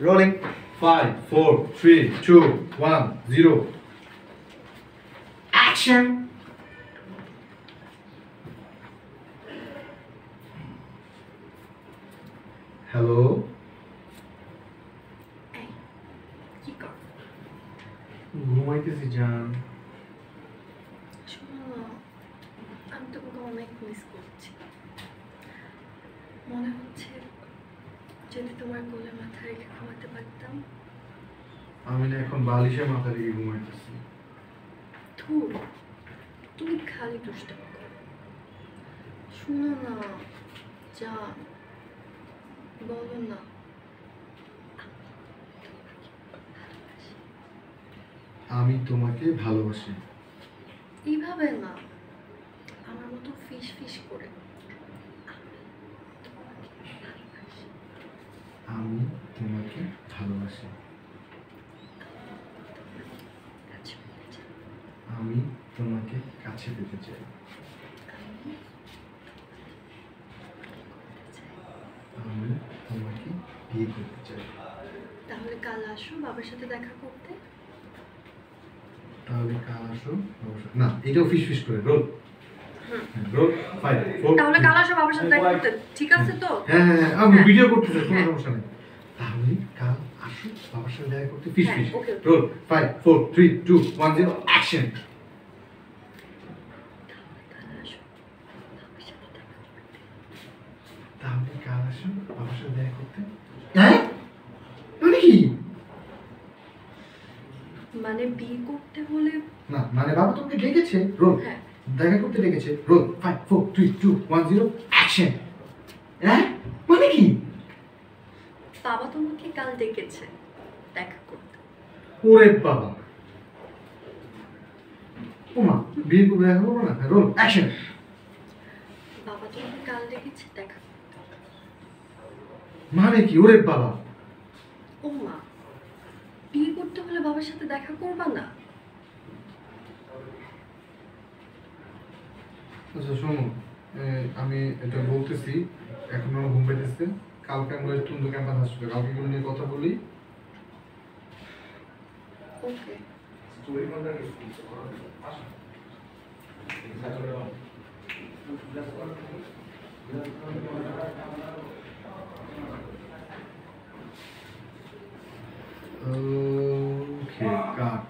Rolling. 5, 4, 3, 2, 1, 0. Action! Hello? এই কি কর? ঘুমাইতেছি জান। শোনো না, আমি তোমাকে অনেক মিস করছি। মনে হচ্ছে যদি তোমার কোলে মাথা রেখে ঘুমাতে পারতাম। আমি না এখন বালিশে মাথা রেখে ঘুমাইতেছি। ধুর, তুমি খালি দুষ্টামি করো। শোনো না, জান, বলো না। আমি তোমাকে ভালোবাসি। এইভাবে না, আমার মতো ফিস ফিস করে। আমি তোমাকে ভালোবাসি। আমি তোমাকে কাছে পেতে চাই। আমি তোমাকে বিয়ে করতে চাই। তাহলে কাল আসো বাবার সাথে দেখা করতে। তাহলে কাল আসো না, এটাও ফিস ফিস করে রোল। রোল 5 4 তাহলে কাল আসো বাবার সাথে দেখা করতে, ঠিক আছে তো? হ্যাঁ আমি ভিডিও করতেছি, কোনো সমস্যা নেই। তাহলে কাল আসো বাবার সাথে দেখা করতে, ফিস ফিস। Role 5 4 3 2 1 0 action. তাহলে কাল আসো বাবার সাথে দেখা করতে। হ্যাঁ মানে কি? মানে বিয়ে করতে হলে না মানে বাবা তোকে ডেকেছে, রোল। হ্যাঁ, দেখা করতে ডেকেছে, রোল 5 4 3 2 1 0 অ্যাকশন। হ্যাঁ মানে কি? বাবা তোমাকে কাল ডেকেছে দেখা করতে। ওরে বাবা, ওমা বিয়ে করবে, দেখা করবো না। Roll action. বাবা তোমাকে কাল ডেকেছে দেখা করতে। মানে কি? ওরে বাবা, ও মা, বিয়ে করতে হলে বাবার সাথে দেখা করবা না? আচ্ছা শোনো, আমি এটা বলতেছি, এখন আমার ঘুম পেতেছে। কালকে আমরা তুন্দু ক্যাম্পাস আসবে, কালকে এগুলো নিয়ে কথা বলি। ওকে। স্টোরি ওকে কাট।